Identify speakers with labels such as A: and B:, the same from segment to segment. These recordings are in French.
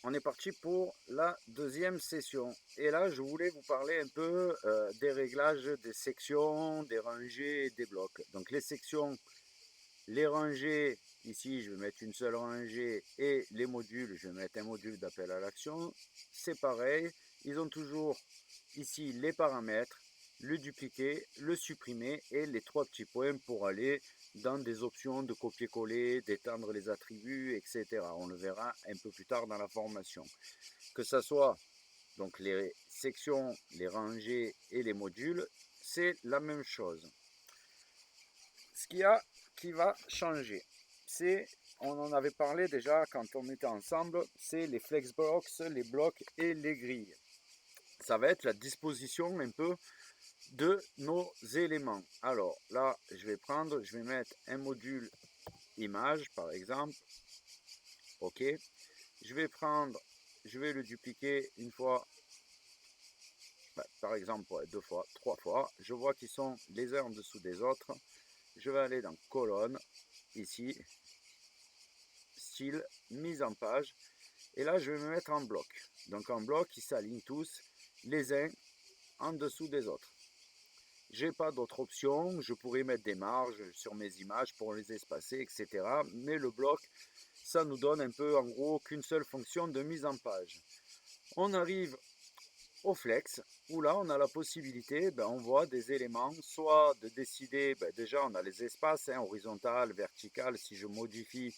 A: on est parti pour la deuxième session. Et là, je voulais vous parler un peu des réglages des sections, des rangées et des blocs. Donc les sections, les rangées, ici je vais mettre une seule rangée et les modules, je vais mettre un module d'appel à l'action. C'est pareil, ils ont toujours ici les paramètres, le dupliquer, le supprimer et les trois petits points pour aller dans des options de copier-coller, d'étendre les attributs, etc. On le verra un peu plus tard dans la formation. Que ce soit donc les sections, les rangées et les modules, c'est la même chose. Ce qu'il y a qui va changer, c'est, on en avait parlé déjà quand on était ensemble, c'est les flexbox, les blocs et les grilles. Ça va être la disposition un peu de nos éléments. Alors là, je vais mettre un module image par exemple. OK. Je vais prendre, je vais le dupliquer une fois, par exemple, ouais, deux fois, trois fois. Je vois qu'ils sont les uns en dessous des autres. Je vais aller dans colonne, ici, style, mise en page. Et là, je vais me mettre en bloc. Donc en bloc, ils s'alignent tous les uns en dessous des autres. J'ai pas d'autre option, je pourrais mettre des marges sur mes images pour les espacer, etc. Mais le bloc, ça nous donne un peu en gros qu'une seule fonction de mise en page. On arrive au flex, où là on a la possibilité, on voit des éléments, soit de décider, déjà on a les espaces, horizontal, vertical, si je modifie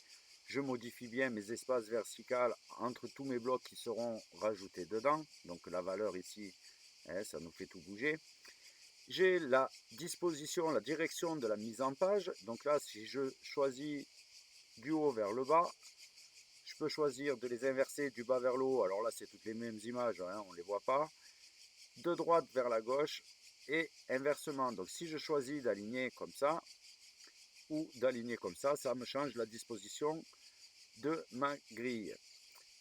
A: bien mes espaces verticaux entre tous mes blocs qui seront rajoutés dedans, donc la valeur ici, ça nous fait tout bouger. J'ai la disposition, la direction de la mise en page. Donc là, si je choisis du haut vers le bas, je peux choisir de les inverser du bas vers le haut. Alors là, c'est toutes les mêmes images, on ne les voit pas. De droite vers la gauche et inversement. Donc si je choisis d'aligner comme ça ou d'aligner comme ça me change la disposition de ma grille.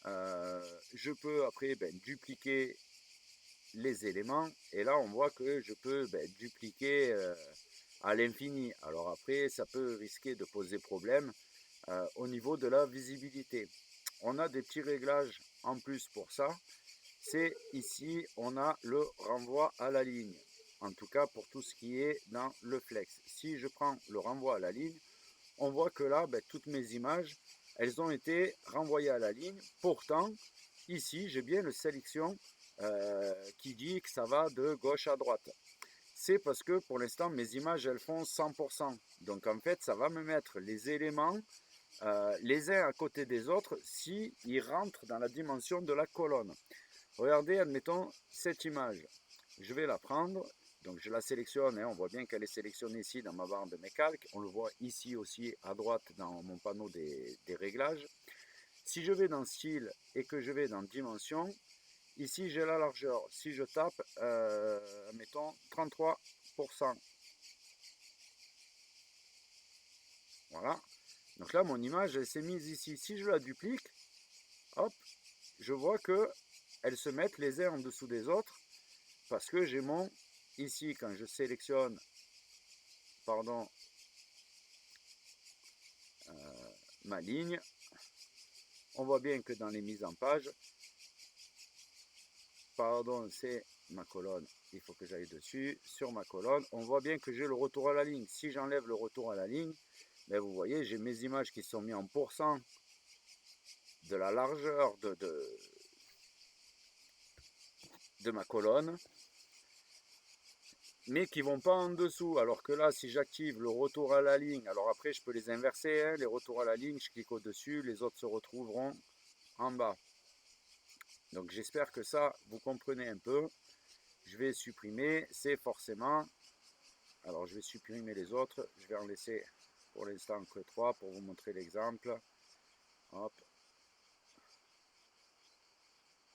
A: Je peux après dupliquer les éléments et là on voit que je peux dupliquer à l'infini. Alors après ça peut risquer de poser problème au niveau de la visibilité. On a des petits réglages en plus pour ça. C'est ici on a le renvoi à la ligne, en tout cas pour tout ce qui est dans le flex. Si je prends le renvoi à la ligne, on voit que là toutes mes images elles ont été renvoyées à la ligne. Pourtant ici j'ai bien le sélection qui dit que ça va de gauche à droite. C'est parce que pour l'instant mes images elles font 100%. Donc en fait ça va me mettre les éléments les uns à côté des autres si ils rentrent dans la dimension de la colonne. Regardez, admettons cette image. Je vais la prendre, donc je la sélectionne, on voit bien qu'elle est sélectionnée ici dans ma barre de mes calques. On le voit ici aussi à droite dans mon panneau des réglages. Si je vais dans style et que je vais dans dimension, ici j'ai la largeur. Si je tape, mettons 33%. Voilà. Donc là, mon image, elle s'est mise ici. Si je la duplique, hop, je vois que elles se mettent les uns en dessous des autres parce que j'ai mon, ici, quand je sélectionne, pardon, ma ligne, on voit bien que dans les mises en page, pardon, c'est ma colonne, il faut que j'aille dessus, sur ma colonne, on voit bien que j'ai le retour à la ligne. Si j'enlève le retour à la ligne, vous voyez, j'ai mes images qui sont mises en pourcent de la largeur de ma colonne, mais qui vont pas en dessous. Alors que là, si j'active le retour à la ligne, alors après je peux les inverser, les retours à la ligne, je clique au-dessus, les autres se retrouveront en bas. Donc j'espère que ça, vous comprenez un peu. Je vais supprimer, c'est forcément, alors je vais supprimer les autres, je vais en laisser pour l'instant que 3 pour vous montrer l'exemple. Hop,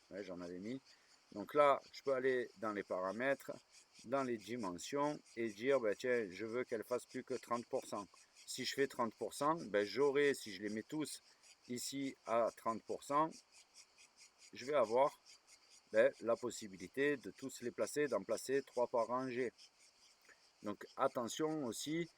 A: ouais, j'en avais mis. Donc là, je peux aller dans les paramètres, dans les dimensions et dire, tiens, je veux qu'elle fasse plus que 30%. Si je fais 30%, j'aurai, si je les mets tous ici à 30%, je vais avoir la possibilité de tous les placer, d'en placer 3 par rangée. Donc attention aussi,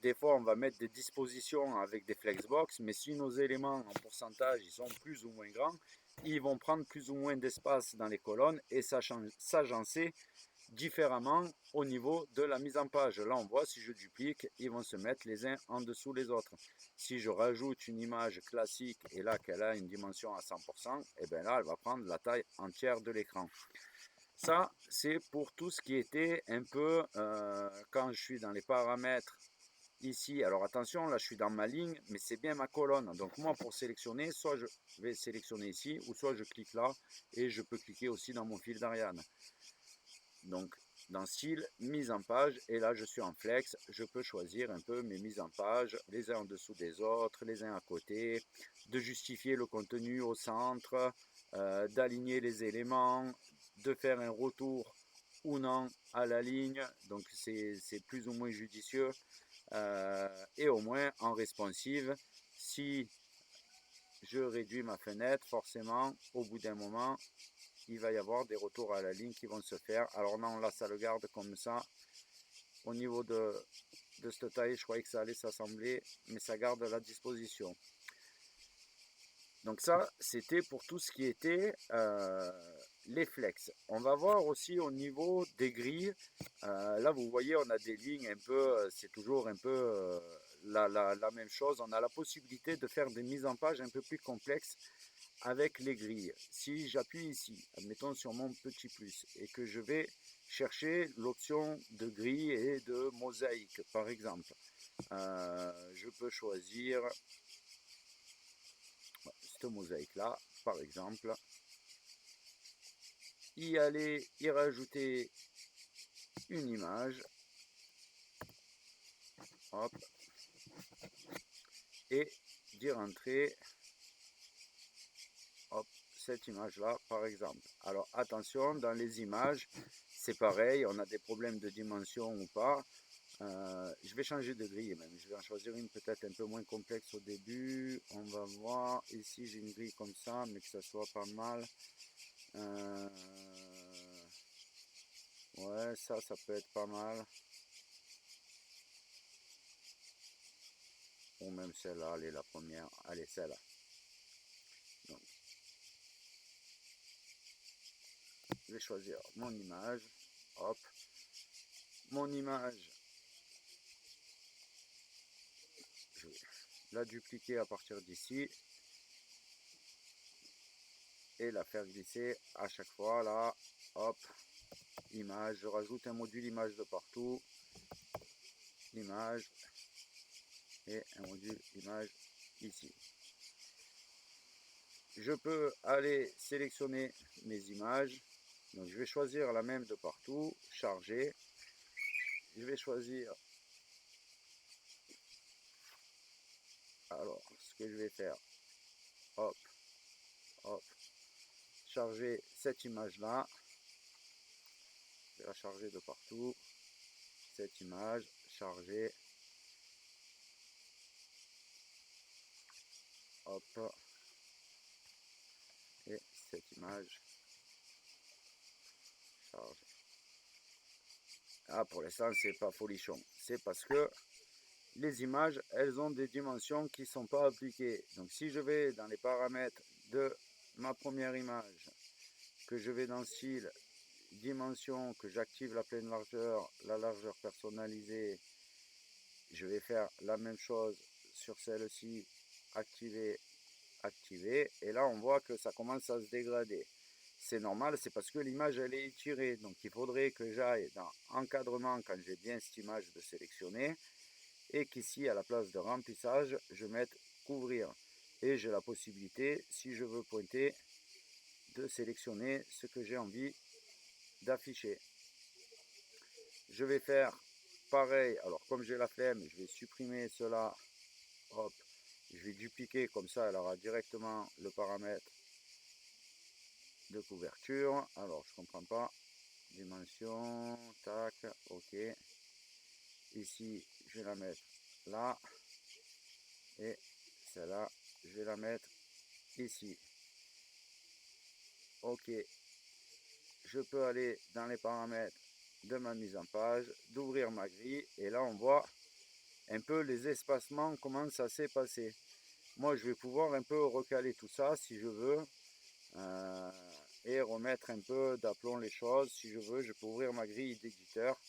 A: des fois on va mettre des dispositions avec des flexbox, mais si nos éléments en pourcentage ils sont plus ou moins grands, ils vont prendre plus ou moins d'espace dans les colonnes et s'agencer différemment au niveau de la mise en page. Là on voit, si je duplique, ils vont se mettre les uns en dessous les autres. Si je rajoute une image classique et là qu'elle a une dimension à 100%, et bien là elle va prendre la taille entière de l'écran. Ça, c'est pour tout ce qui était un peu, quand je suis dans les paramètres ici. Alors attention, là je suis dans ma ligne, mais c'est bien ma colonne. Donc moi pour sélectionner, soit je vais sélectionner ici, ou soit je clique là, et je peux cliquer aussi dans mon fil d'Ariane. Donc dans style, mise en page, et là je suis en flex, je peux choisir un peu mes mises en page, les uns en dessous des autres, les uns à côté, de justifier le contenu au centre, d'aligner les éléments, de faire un retour ou non à la ligne, donc c'est plus ou moins judicieux, et au moins en responsive, si je réduis ma fenêtre, forcément au bout d'un moment il va y avoir des retours à la ligne qui vont se faire. Alors non, là ça le garde comme ça. Au niveau de cette taille, je croyais que ça allait s'assembler, mais ça garde la disposition. Donc ça, c'était pour tout ce qui était les flex. On va voir aussi au niveau des grilles. Là, vous voyez, on a des lignes un peu, c'est toujours un peu la même chose. On a la possibilité de faire des mises en page un peu plus complexes avec les grilles. Si j'appuie ici, admettons sur mon petit plus, et que je vais chercher l'option de grille et de mosaïque, par exemple, je peux choisir cette mosaïque là, par exemple, y aller, y rajouter une image, hop, et d'y rentrer, hop, cette image là, par exemple. Alors attention, dans les images, c'est pareil, on a des problèmes de dimension ou pas. Je vais changer de grille même, je vais en choisir une peut-être un peu moins complexe au début. On va voir, ici j'ai une grille comme ça, mais que ça soit pas mal. Ouais, ça peut être pas mal. Ou même celle-là, allez, la première, allez, celle-là. Donc, je vais choisir mon image, hop, mon image, je vais la dupliquer à partir d'ici et la faire glisser à chaque fois là, hop, image, je rajoute un module image de partout, image et un module image ici. Je peux aller sélectionner mes images, donc je vais choisir la même de partout, charger, je vais choisir, alors ce que je vais faire, hop, hop, charger cette image là, je vais la charger de partout, cette image, charger, hop, et cette image, charger. Ah, pour l'instant c'est pas folichon, c'est parce que les images, elles ont des dimensions qui ne sont pas appliquées. Donc si je vais dans les paramètres de ma première image, que je vais dans style, dimension, que j'active la largeur personnalisée, je vais faire la même chose sur celle-ci, activer, activer, et là on voit que ça commence à se dégrader. C'est normal, c'est parce que l'image elle est étirée, donc il faudrait que j'aille dans encadrement quand j'ai bien cette image de sélectionner, et qu'ici à la place de remplissage je mette couvrir, et j'ai la possibilité, si je veux pointer, de sélectionner ce que j'ai envie d'afficher. Je vais faire pareil, alors comme j'ai la flemme, je vais supprimer cela, hop, je vais dupliquer, comme ça elle aura directement le paramètre de couverture. Alors je comprends pas, dimension, tac, ok, ici je vais la mettre là, et celle-là je vais la mettre ici. Ok, je peux aller dans les paramètres de ma mise en page, d'ouvrir ma grille. Et là, on voit un peu les espacements, comment ça s'est passé. Moi, je vais pouvoir un peu recaler tout ça si je veux. Et remettre un peu d'aplomb les choses. Si je veux, je peux ouvrir ma grille d'éditeur.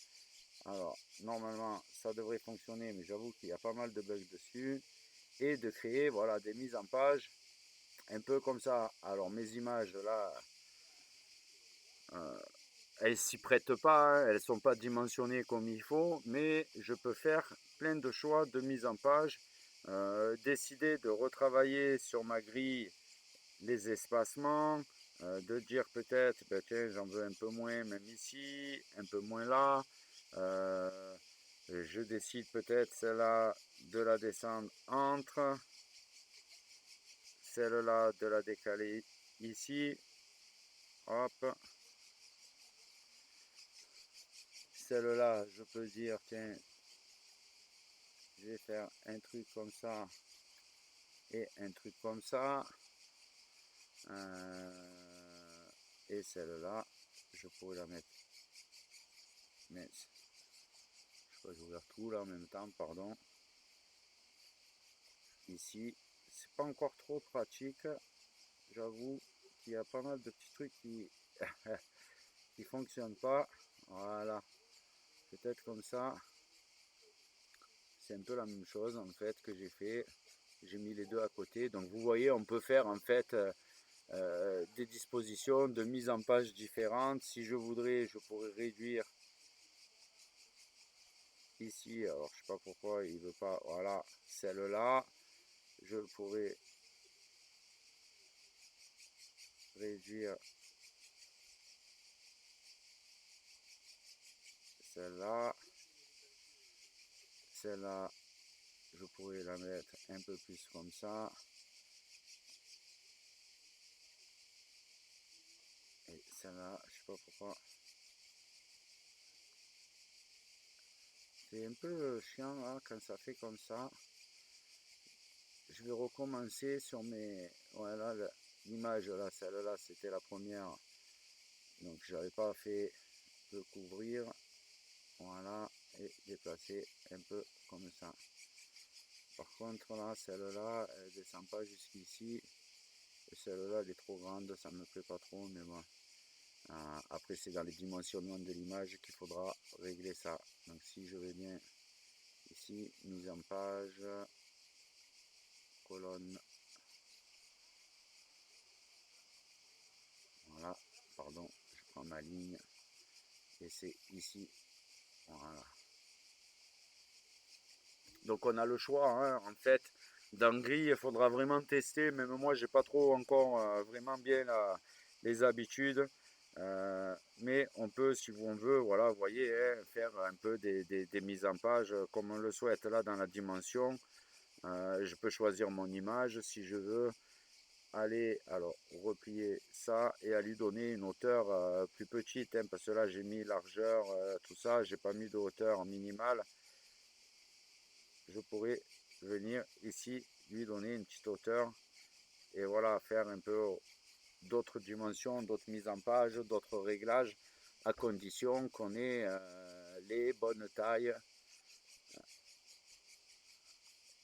A: Alors, normalement, ça devrait fonctionner, mais j'avoue qu'il y a pas mal de bugs dessus. Et de créer, voilà, des mises en page un peu comme ça. Alors, mes images, là, elles s'y prêtent pas, hein, elles sont pas dimensionnées comme il faut, mais je peux faire plein de choix de mise en page. Décider de retravailler sur ma grille les espacements, de dire peut-être, ben tiens, j'en veux un peu moins, même ici, un peu moins là. Je décide peut-être celle-là de la descendre entre, celle-là de la décaler ici, hop. Celle-là, je peux dire, tiens, je vais faire un truc comme ça et un truc comme ça. Et celle-là, je pourrais la mettre. Mais je crois que j'ai ouvert tout là en même temps, pardon. Ici, c'est pas encore trop pratique. J'avoue qu'il y a pas mal de petits trucs qui qui fonctionnent pas. Voilà, peut-être comme ça. C'est un peu la même chose en fait que j'ai fait. J'ai mis les deux à côté. Donc vous voyez, on peut faire en fait des dispositions de mise en page différentes. Si je voudrais, je pourrais réduire ici. Alors je sais pas pourquoi il veut pas. Voilà, celle-là. Je pourrais réduire celle-là. Celle-là, je pourrais la mettre un peu plus comme ça. Et celle-là, je sais pas pourquoi. C'est un peu chiant là quand ça fait comme ça. Je vais recommencer sur mes. Voilà, l'image là, celle-là, c'était la première. Donc j'avais pas fait de couvrir. Voilà, et déplacer un peu comme ça. Par contre là, celle-là, elle descend pas jusqu'ici. Et celle-là, elle est trop grande, ça me plaît pas trop, mais bon. Après, c'est dans les dimensionnements de l'image qu'il faudra régler ça. Donc si je vais bien ici, mise en page, colonne. Voilà, pardon, je prends ma ligne et c'est ici. Voilà. Donc on a le choix, hein, en fait. Dans grille, il faudra vraiment tester. Même moi, j'ai pas trop encore vraiment bien les habitudes. Mais on peut, si on veut, voilà, vous voyez, hein, faire un peu des mises en page comme on le souhaite là dans la dimension. Je peux choisir mon image si je veux. Aller, alors, replier ça et à lui donner une hauteur plus petite, hein, parce que là j'ai mis largeur, tout ça, j'ai pas mis de hauteur minimale. Je pourrais venir ici lui donner une petite hauteur et voilà, faire un peu d'autres dimensions, d'autres mises en page, d'autres réglages, à condition qu'on ait les bonnes tailles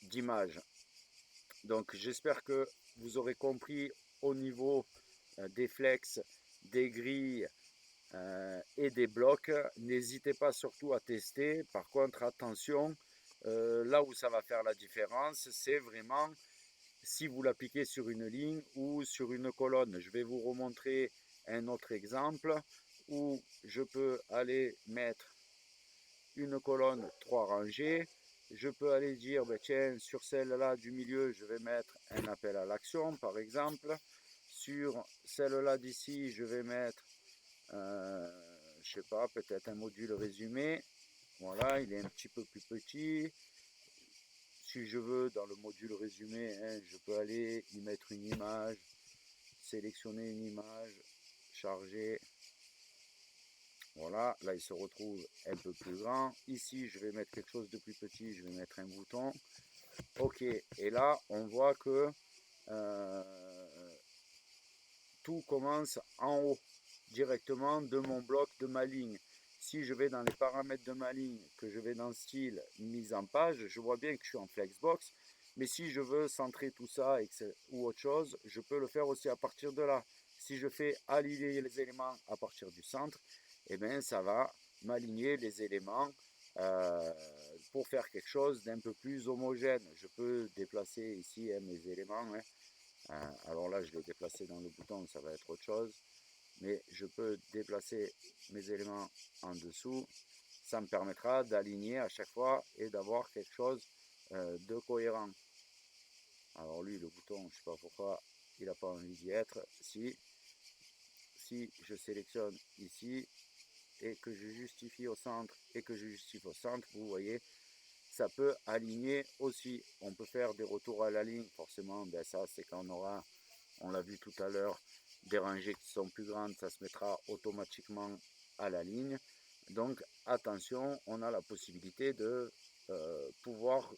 A: d'image. Donc j'espère que vous aurez compris au niveau des flex, des grilles et des blocs. N'hésitez pas surtout à tester. Par contre, attention, là où ça va faire la différence, c'est vraiment si vous l'appliquez sur une ligne ou sur une colonne. Je vais vous remontrer un autre exemple où je peux aller mettre une colonne 3 rangées. Je peux aller dire, ben tiens, sur celle-là du milieu, je vais mettre un appel à l'action, par exemple. Sur celle-là d'ici, je vais mettre, je sais pas, peut-être un module résumé. Voilà, il est un petit peu plus petit. Si je veux, dans le module résumé, hein, je peux aller y mettre une image, sélectionner une image, charger. Voilà, là il se retrouve un peu plus grand. Ici, je vais mettre quelque chose de plus petit, je vais mettre un bouton. Ok, et là, on voit que tout commence en haut, directement de mon bloc, de ma ligne. si je vais dans les paramètres de ma ligne, que je vais dans style, mise en page, je vois bien que je suis en flexbox, mais si je veux centrer tout ça ou autre chose, je peux le faire aussi à partir de là. Si je fais aligner les éléments à partir du centre, eh bien ça va m'aligner les éléments euh, pour faire quelque chose d'un peu plus homogène. Je peux déplacer ici mes éléments. Alors là, je l'ai déplacé dans le bouton, ça va être autre chose. Mais je peux déplacer mes éléments en dessous. Ça me permettra d'aligner à chaque fois et d'avoir quelque chose de cohérent. Alors lui, le bouton, je ne sais pas pourquoi il n'a pas envie d'y être. Si je sélectionne ici et que je justifie au centre vous voyez, ça peut aligner aussi. On peut faire des retours à la ligne, forcément, ben ça c'est quand on l'a vu tout à l'heure, des rangées qui sont plus grandes, ça se mettra automatiquement à la ligne. Donc attention, on a la possibilité de pouvoir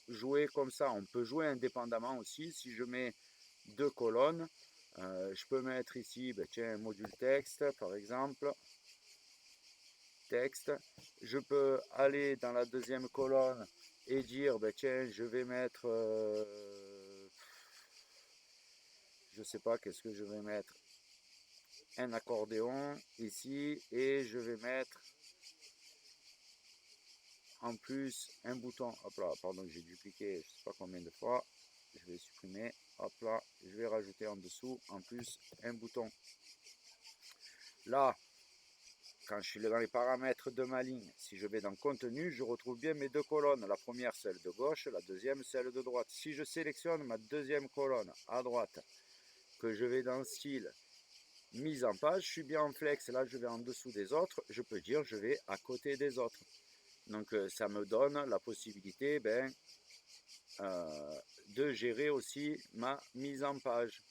A: jouer comme ça. On peut jouer indépendamment aussi. Si je mets deux colonnes, je peux mettre ici, ben tiens, un module texte par exemple. Texte. Je peux aller dans la deuxième colonne et dire, ben tiens, je vais mettre, je sais pas, qu'est-ce que je vais mettre, un accordéon ici, et je vais mettre en plus un bouton. Hop là, pardon, j'ai dupliqué, je sais pas combien de fois. Je vais supprimer. Hop là, je vais rajouter en dessous en plus un bouton. Là, quand je suis dans les paramètres de ma ligne, si je vais dans contenu, je retrouve bien mes deux colonnes. La première, celle de gauche, la deuxième, celle de droite. Si je sélectionne ma deuxième colonne à droite, que je vais dans style, mise en page, je suis bien en flex. Là, je vais en dessous des autres. Je peux dire, je vais à côté des autres. Donc, ça me donne la possibilité de gérer aussi ma mise en page.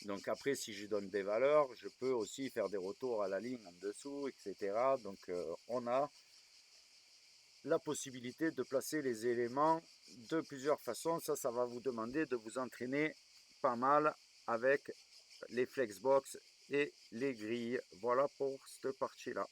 A: Donc après, si je donne des valeurs, je peux aussi faire des retours à la ligne en dessous, etc. Donc on a la possibilité de placer les éléments de plusieurs façons. Ça va vous demander de vous entraîner pas mal avec les flexbox et les grilles. Voilà pour cette partie-là.